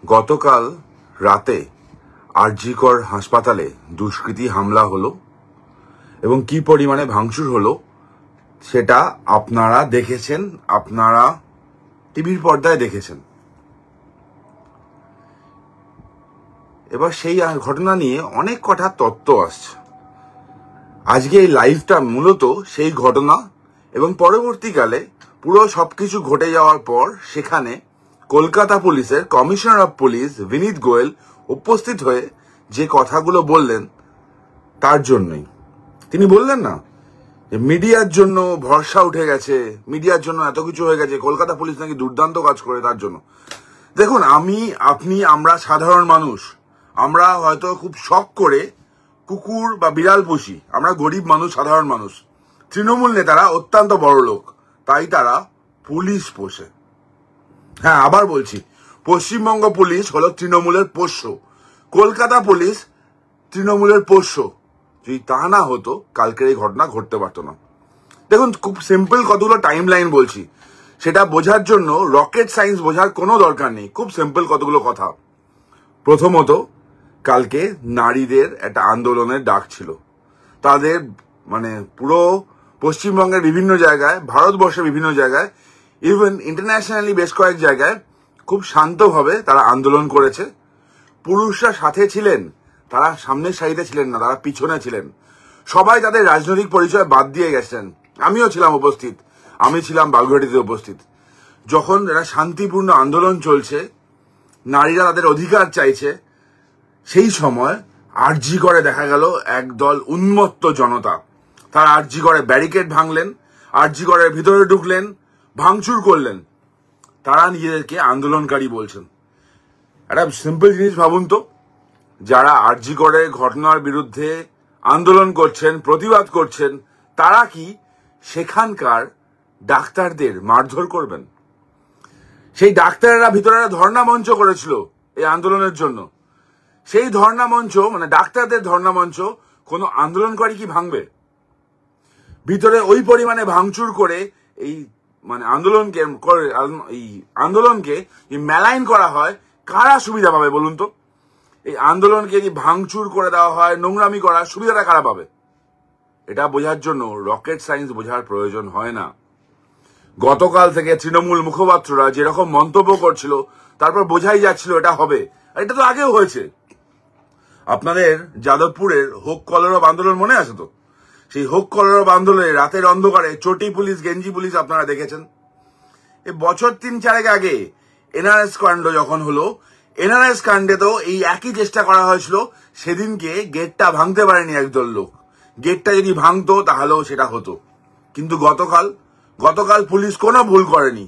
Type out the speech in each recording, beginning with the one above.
গতকাল রাতে আরজিকর হাসপাতালে দুষ্কৃতী হামলা হলো এবং কি পরিমাণে ভাঙচুর হলো সেটা আপনারা দেখেছেন, আপনারা টিভির পর্দায় দেখেছেন। এবার সেই ঘটনা নিয়ে অনেক কটা তত্ত্ব আসছে। আজকে এই লাইভটা মূলত সেই ঘটনা এবং পরবর্তীকালে পুরো সবকিছু ঘটে যাওয়ার পর সেখানে কলকাতা পুলিশের কমিশনার অফ পুলিশ বিনীত গোয়েল উপস্থিত হয়ে যে কথাগুলো বললেন তার জন্যই। তিনি বললেন না যে মিডিয়ার জন্য ভরসা উঠে গেছে, মিডিয়ার জন্য এত কিছু হয়ে গেছে, কলকাতা পুলিশ নাকি দুর্দান্ত কাজ করে তার জন্য। দেখুন, আপনি আমরা সাধারণ মানুষ, আমরা হয়তো খুব শখ করে কুকুর বা বিড়াল পুষি, আমরা গরিব মানুষ, সাধারণ মানুষ। তৃণমূল নেতারা অত্যন্ত বড় লোক, তাই তারা পুলিশ পোষে। হ্যাঁ, আবার বলছি, পশ্চিমবঙ্গ পুলিশ হলো তৃণমূলের পোষ্য, কলকাতা পুলিশ তৃণমূলের পোষ্য। যদি তা না হতো কালকের এই ঘটনা ঘটতে পারতো না। দেখুন, খুব সিম্পল কতগুলো টাইম লাইন বলছি, সেটা বোঝার জন্য রকেট সায়েন্স বোঝার কোনো দরকার নেই। খুব সিম্পল কতগুলো কথা। প্রথমত, কালকে নারীদের একটা আন্দোলনের ডাক ছিল। তাদের পুরো পশ্চিমবঙ্গের বিভিন্ন জায়গায়, ভারতবর্ষের বিভিন্ন জায়গায়, ইভেন ইন্টারন্যাশনালি বেশ কয়েক জায়গায় খুব শান্তভাবে তারা আন্দোলন করেছে। পুরুষরা সাথে ছিলেন, তারা সামনের সারিতে ছিলেন না, তারা পিছনে ছিলেন। সবাই তাদের রাজনৈতিক পরিচয় বাদ দিয়ে গেছেন। আমিও ছিলাম উপস্থিত, আমি ছিলাম বাগুইআটিতে উপস্থিত। যখন একটা শান্তিপূর্ণ আন্দোলন চলছে, নারীরা তাদের অধিকার চাইছে, সেই সময় আরজি করে দেখা গেল একদল উন্মত্ত জনতা। তারা আরজি করে ব্যারিকেড ভাঙলেন, আরজি করে ভিতরে ঢুকলেন, ভাঙচুর করলেন। তারা নিজেদেরকে আন্দোলনকারী বলছেন। একটা সিম্পল জিনিস ভাবুন তো, যারা আরজি করে ঘটনার বিরুদ্ধে আন্দোলন করছেন, প্রতিবাদ করছেন, তারা কি সেখানকার ডাক্তারদের মারধর করবেন? সেই ডাক্তারেরা ভিতরে ধর্ণা মঞ্চ করেছিল এই আন্দোলনের জন্য। সেই ধর্ণা মঞ্চ, ডাক্তারদের ধর্ণা মঞ্চ কোনো আন্দোলনকারী কি ভাঙবে? ভিতরে ওই পরিমাণে ভাঙচুর করে এই আন্দোলনকে মেলাইন করা হয়, কারা সুবিধা পাবে বলুন তো? এই আন্দোলনকে যদি ভাঙচুর করে দেওয়া হয়, নোংরামি করার সুবিধাটা কারা পাবে? এটা বোঝার জন্য রকেট সায়েন্স বোঝার প্রয়োজন হয় না। গতকাল থেকে তৃণমূল মুখপাত্ররা যেরকম মন্তব্য করছিল, তারপর বোঝাই যাচ্ছিল এটা হবে। এটা তো আগেও হয়েছে। আপনাদের যাদবপুরের হোক কলরব আন্দোলন মনে আছে তো? সেই হোক কলরব আন্দোলনে রাতের অন্ধকারে চটি পুলিশ, গেঞ্জি পুলিশ আপনারা দেখেছেন। এই বছর 3-4 আগে এনআরএস কাণ্ড যখন হলো, এনআরএস কাণ্ডে তো এই একই চেষ্টা করা হয়েছিল। সেদিনকে গেটটা ভাঙতে পারেনি একদল লোক। গেটটা যদি ভাঙতো তাহলেও সেটা হতো। কিন্তু গতকাল পুলিশ কোনো ভুল করেনি।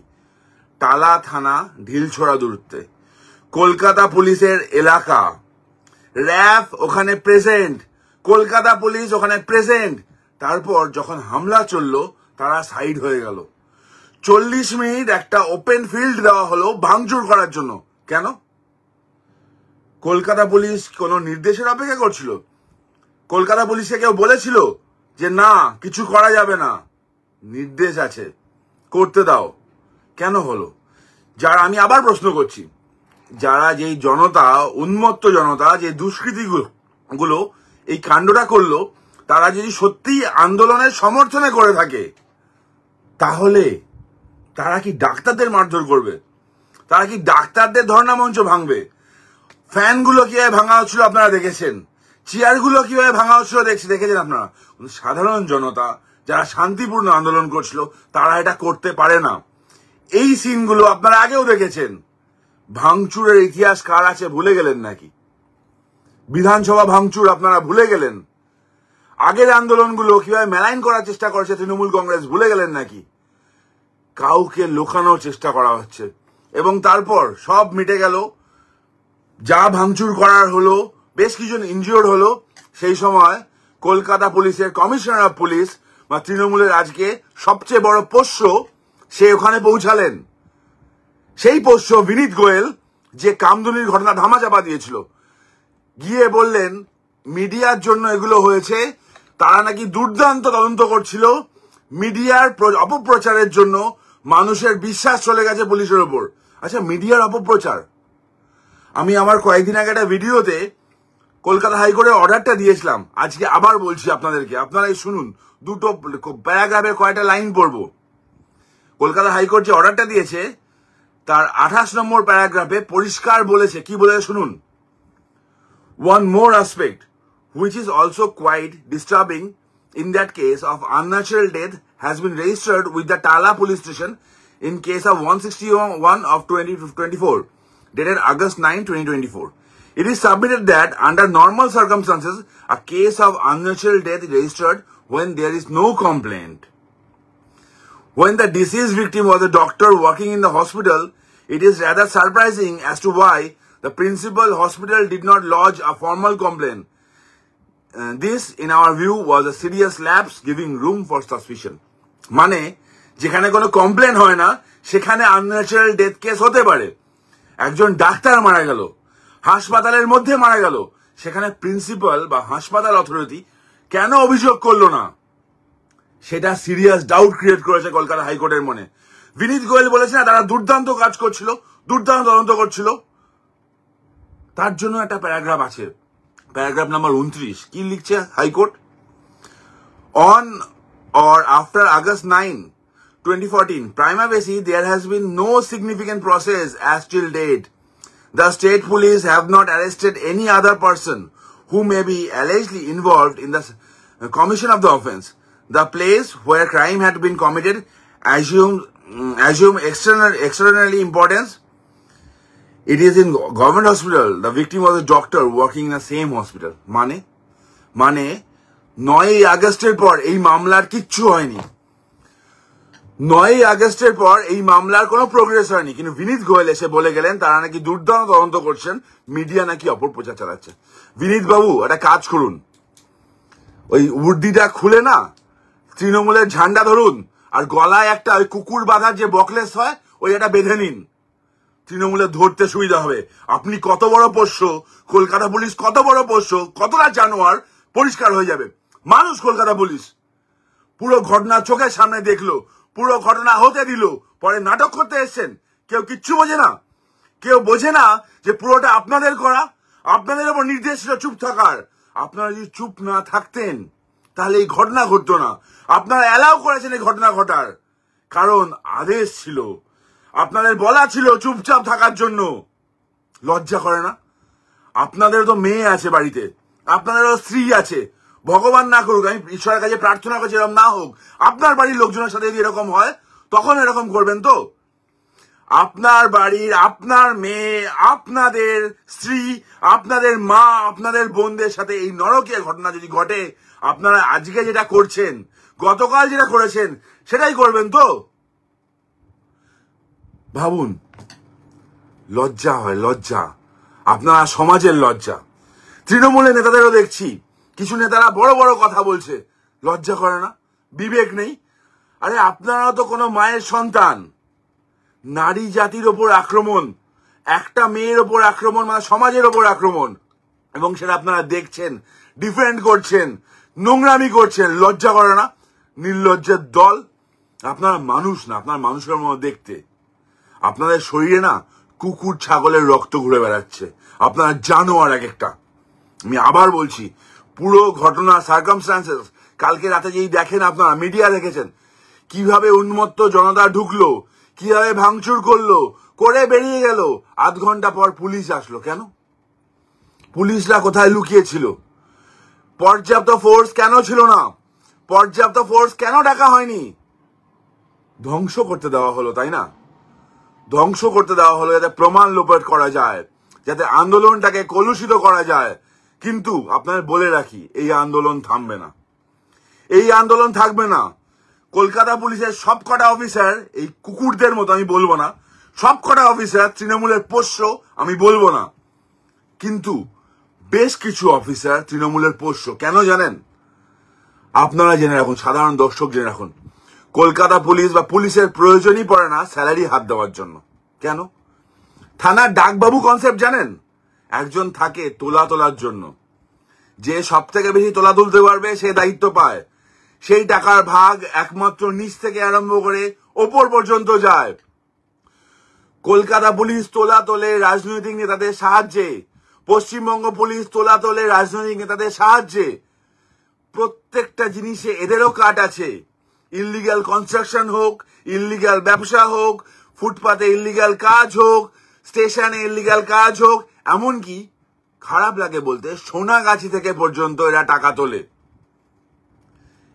টালা থানা ঢিলছোড়া দূরত্বে, কলকাতা পুলিশের এলাকা, র্যাব ওখানে প্রেজেন্ট, কলকাতা পুলিশ ওখানে প্রেজেন্ট। তারপর যখন হামলা চললো, তারা সাইড হয়ে গেল। 40 মিনিট একটা ওপেন ফিল্ড দেওয়া হলো ভাঙচুর করার জন্য। কেন? কলকাতা পুলিশ কোনো নির্দেশের অপেক্ষা করছিল? কলকাতা পুলিশকে কেউ বলেছিল যে না, কিছু করা যাবে না, নির্দেশ আছে, করতে দাও? কেন হলো? আমি আবার প্রশ্ন করছি, যারা যেই জনতা, উন্মত্ত জনতা, যে দুষ্কৃতিগুলো এই কাণ্ডটা করলো, তারা যদি সত্যি আন্দোলনের সমর্থনে করে থাকে, তাহলে তারা কি ডাক্তারদের মারধর করবে? তারা কি ডাক্তারদের ধর্ণা মঞ্চ ভাঙবে? ফ্যানগুলো কিভাবে ভাঙা হচ্ছিল আপনারা দেখেছেন, চেয়ারগুলো কিভাবে ভাঙা হচ্ছিল দেখেছেন আপনারা। সাধারণ জনতা যারা শান্তিপূর্ণ আন্দোলন করছিল, তারা এটা করতে পারে না। এই সিনগুলো আপনারা আগেও দেখেছেন। ভাঙচুরের ইতিহাস কার আছে ভুলে গেলেন নাকি? বিধানসভা ভাঙচুর আপনারা ভুলে গেলেন? আগের আন্দোলনগুলো কিভাবে মেলাইন করার চেষ্টা করেছে তৃণমূল কংগ্রেস ভুলে গেলেন নাকি? কাউকে লোকানোর চেষ্টা করা হচ্ছে এবং তারপর সব মিটে গেল। যা ভাঙচুর করার হলো, বেশ কিছু ইনজিওর্ড হলো। সেই সময় কলকাতা পুলিশের কমিশনার অফ পুলিশ বা তৃণমূলের আজকে সবচেয়ে বড় পোষ্য, সে ওখানে পৌঁছালেন। সেই পোষ্য বিনীত গোয়েল, যে কামদুনির ঘটনা ধামাচাপা দিয়েছিল, গিয়ে বললেন মিডিয়ার জন্য এগুলো হয়েছে। তারা নাকি দুর্দান্ত তদন্ত করছিল। মিডিয়ার অপপ্রচারের জন্য মানুষের বিশ্বাস চলে গেছে পুলিশের ওপর। আচ্ছা, মিডিয়ার অপপ্রচার, আমি আমার কয়েকদিন আগে একটা ভিডিওতে কলকাতা হাইকোর্টের অর্ডারটা দিয়েছিলাম, আজকে আবার বলছি আপনাদেরকে, আপনারাই শুনুন, দুটো প্যারাগ্রাফের কয়টা লাইন পড়বো। কলকাতা হাইকোর্ট যে অর্ডারটা দিয়েছে তার 28 নম্বর প্যারাগ্রাফে পরিষ্কার বলেছে, কি বলেছে শুনুন। One more aspect which is also quite disturbing in that case of unnatural death has been registered with the Tala police station in case of 161 of 2024 dated August 9, 2024. It is submitted that under normal circumstances a case of unnatural death is registered when there is no complaint. When the deceased victim was a doctor working in the hospital, it is rather surprising as to why the principal hospital did not lodge a formal complaint. This, in our view, was a serious lapse giving room for suspicion. মানে যেখানে কোনো complain হয় না সেখানে unnatural death case হতে পারে। একজন doctor মারা গেল, হাসপাতালের মধ্যে মারা গেল, সেখানে প্রিন্সিপাল বা হাসপাতাল অথরিটি কেন অভিযোগ করলো না, সেটা সিরিয়াস ডাউট ক্রিয়েট করেছে কলকাতা হাইকোর্টের মনে। বিনীত গোয়েল বলেছে না তারা দুর্দান্ত কাজ করছিল, দুর্দান্ত তদন্ত করছিল, তার জন্য একটা প্যারাগ্রাফ আছে, প্যারাগ্রাফ নাম্বার 29। কি লিখছে high court? On or after August 9, 2014, prima facie there has been no significant process as till date. The state police have not arrested any other person who may be allegedly involved in the commission of the offence. The place where crime had been committed assume extraordinary importance. It is in government hospital. The victim was a doctor working in the same hospital. মানে 9 আগস্টের পর এই মামলার কিচ্ছু হয়নি। 9 আগস্টের পর এই মামলার কোনো প্রোগ্রেস হয়নি, কিন্তু বিনীত গোয়েল এসে বলে গেলেন তারা নাকি দুর্দান্ত তদন্ত করছেন, মিডিয়া নাকি অপপ্রচার চালাচ্ছে। বিনীত বাবু একটা কাজ করুন, ওই উর্দিটা খুলে না তৃণমূলের ঝান্ডা ধরুন, আর গলায় একটা ওই কুকুর বাঁধার যে বকলেস হয় ওই একটা বেঁধে নিন, তৃণমূলের ধরতে সুবিধা হবে। আপনি কত বড় পোষ্য, কলকাতা পুলিশ কত বড় পোষ্য, কতটা জানোয়ার পরিষ্কার হয়ে যাবে। মানুষ কলকাতা পুলিশ পুরো ঘটনা চোখের সামনে দেখলো, পুরো ঘটনা হতে দিল, পরে নাটক করতে এসছেন। কেউ কিচ্ছু বোঝে না, কেউ বোঝে না যে পুরোটা আপনাদের করা, আপনাদের উপর নির্দেশ ছিল চুপ থাকার। আপনারা যদি চুপ না থাকতেন তাহলে এই ঘটনা ঘটতো না। আপনারা অ্যালাউ করেছেন এই ঘটনা ঘটার, কারণ আদেশ ছিল, আপনাদের বলা ছিল চুপচাপ থাকার জন্য। লজ্জা করে না? আপনাদের তো মেয়ে আছে বাড়িতে, আপনাদেরও স্ত্রী আছে, ভগবান না করুক, আমি ঈশ্বরের কাছে প্রার্থনা করছি এরকম না হোক। আপনার বাড়ির লোকজনের সাথে যদি এরকম হয় তখন এরকম করবেন তো? আপনার বাড়ির, আপনার মেয়ে, আপনাদের স্ত্রী, আপনাদের মা, আপনাদের বোনদের সাথে এই নরকীয় ঘটনা যদি ঘটে, আপনারা আজকে যেটা করছেন, গতকাল যেটা করেছেন সেটাই করবেন তো? ভাবুন, লজ্জা হয়, লজ্জা। আপনারা সমাজের লজ্জা। তৃণমূলের নেতাদেরও দেখছি কিছু নেতারা বড় বড় কথা বলছে, লজ্জা করে না? বিবেক নেই? আরে আপনারা তো কোনো মায়ের সন্তান। নারী জাতির ওপর আক্রমণ, একটা মেয়ের ওপর আক্রমণ মানে সমাজের ওপর আক্রমণ, এবং সেটা আপনারা দেখছেন, ডিফেন্ড করছেন, নোংরামি করছেন। লজ্জা করে না? নির্লজ্জের দল। আপনারা মানুষ না, আপনার মানুষের মতো দেখতে। আপনাদের শরীরে না কুকুর ছাগলের রক্ত ঘুরে বেড়াচ্ছে, আপনারা জানোয়ার এক একটা। আমি আবার বলছি, পুরো ঘটনা সার্কামস্টান্সেস কালকে রাতে যেই দেখেন, আপনারা মিডিয়া দেখেছেন কিভাবে উন্মত্ত জনতা ঢুকলো, কিভাবে ভাঙচুর করলো, করে বেরিয়ে গেল। আধ ঘন্টা পর পুলিশ আসলো। কেন? পুলিশরা কোথায় লুকিয়েছিল? পর্যাপ্ত ফোর্স কেন ছিল না? পর্যাপ্ত ফোর্স কেন ডাকা হয়নি? ধ্বংস করতে দেওয়া হলো, তাই না? ধ্বংস করতে দেওয়া হলো যাতে প্রমাণ লোপাট করা যায়, যাতে আন্দোলনটাকে কলুষিত করা যায়। কিন্তু আপনাদের বলে রাখি, এই আন্দোলন থামবে না, এই আন্দোলন থাকবে না। কলকাতা পুলিশের সবকটা অফিসার এই কুকুরদের মতো, আমি বলবো না সবকটা অফিসার তৃণমূলের পোষ্য, আমি বলবো না, কিন্তু বেশ কিছু অফিসার তৃণমূলের পোষ্য। কেন জানেন? আপনারা জেনে রাখুন, সাধারণ দর্শক জেনে রাখুন, কলকাতা পুলিশ বা পুলিশের প্রয়োজনই পড়ে না স্যালারি হাত দেওয়ার জন্য। কেন? থানার ডাকবাবু কনসেপ্ট জানেন? একজন থাকে তোলা তোলার জন্য, যে সব থেকে বেশি তোলা তুলতে পারবে সে দায়িত্ব পায়। সেই টাকার ভাগ একমাত্র নিচ থেকে আরম্ভ করে ওপর পর্যন্ত যায়। কলকাতা পুলিশ তোলা তোলে রাজনৈতিক নেতাদের সাহায্যে, পশ্চিমবঙ্গ পুলিশ তোলা তোলে রাজনৈতিক নেতাদের সাহায্যে। প্রত্যেকটা জিনিসে এদেরও কাট আছে। ইললিগাল কনস্ট্রাকশন হোক, ইললিগাল ব্যবসা হোক, ফুটপাতে ইললিগাল কাজ হোক, স্টেশনে ইললিগাল কাজ হোক, এমনকি খারাপ লাগে বলতে সোনাগাছি থেকে পর্যন্ত এরা টাকা তোলে।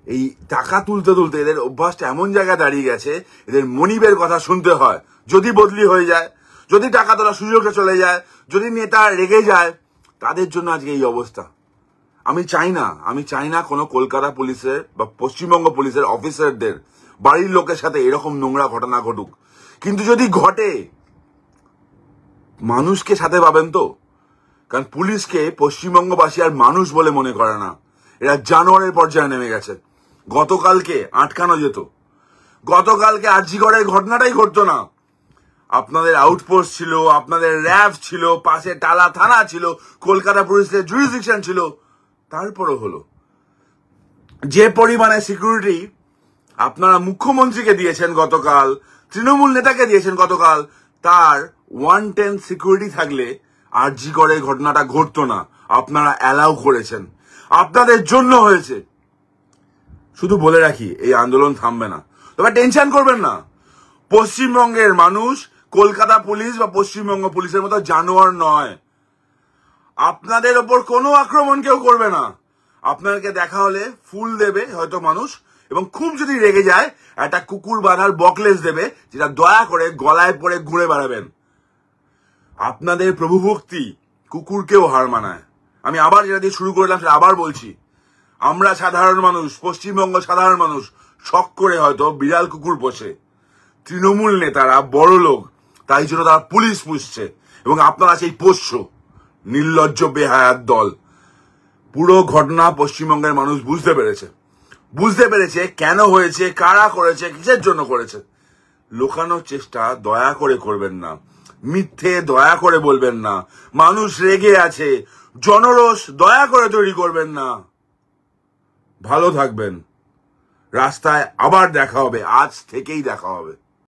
এই টাকা তুলতে তুলতে এদের অভ্যাসটা এমন জায়গায় দাঁড়িয়ে গেছে, এদের মনিবের কথা শুনতে হয়। যদি বদলি হয়ে যায়, যদি টাকা তোলার সুযোগটা চলে যায়, যদি নেতা রেগে যায়, তাদের জন্য আজকে এই অবস্থা। আমি চাই না কোনো কলকাতা পুলিশের বা পশ্চিমবঙ্গ পুলিশের অফিসারদের বাড়ির লোকের সাথে এরকম নোংরা ঘটনা ঘটুক। কিন্তু যদি ঘটে, মানুষকে সাথে পাবেন তো? কারণ পুলিশকে পশ্চিমবঙ্গবাসী আর মানুষ বলে মনে করে না, এরা জানোয়ারের পর্যায়ে নেমে গেছে। গতকালকে আটকানো যেত, গতকালকে আরজিগড়ের ঘটনাটাই ঘটতো না। আপনাদের আউটপোস্ট ছিল, আপনাদের র্যাব ছিল, পাশে টালা থানা ছিল, কলকাতা পুলিশের জুরিসডিকশন ছিল, তারপরও হলো। যে পরিমাণে সিকিউরিটি আপনারা মুখ্যমন্ত্রীকে দিয়েছেন গতকাল, তৃণমূল নেতাকে দিয়েছেন গতকাল, তার 110 সিকিউরিটি থাকলে আরজিগড়ের ঘটনাটা ঘটতো না। আপনারা অ্যালাউ করেছেন, আপনাদের জন্য হয়েছে। শুধু বলে রাখি, এই আন্দোলন থামবে না, তবে টেনশন করবেন না। পশ্চিমবঙ্গের মানুষ কলকাতা পুলিশ বা পশ্চিমবঙ্গ পুলিশের মতো জানোয়ার নয়। আপনাদের ওপর কোনো আক্রমণ কেউ করবে না। আপনাদেরকে দেখা হলে ফুল দেবে হয়তো মানুষ, এবং খুব যদি রেগে যায় একটা কুকুর বাঁধার বকলেস দেবে, যেটা দয়া করে গলায় পরে ঘুরে বেড়াবেন। আপনাদের প্রভুভক্তি কুকুরকেও হার মানায়। আমি আবার যেটা দিয়ে শুরু করলাম সেটা আবার বলছি, আমরা সাধারণ মানুষ, পশ্চিমবঙ্গ সাধারণ মানুষ শখ করে হয়তো বিড়াল কুকুর পোষে। তৃণমূল নেতারা বড় লোক, তাই জন্য তারা পুলিশ পুষছে, এবং আপনারা সেই পোষ্য নির্লজ্জ বেহায়াত দল। পুরো ঘটনা পশ্চিমবঙ্গের মানুষ বুঝতে পেরেছে কেন হয়েছে, কারা করেছে, কিসের জন্য করেছে। লুকানোর চেষ্টা দয়া করে করবেন না, মিথ্যে দয়া করে বলবেন না। মানুষ রেগে আছে, জনরোষ দয়া করে তৈরি করবেন না। ভালো থাকবেন। রাস্তায় আবার দেখা হবে, আজ থেকেই দেখা হবে।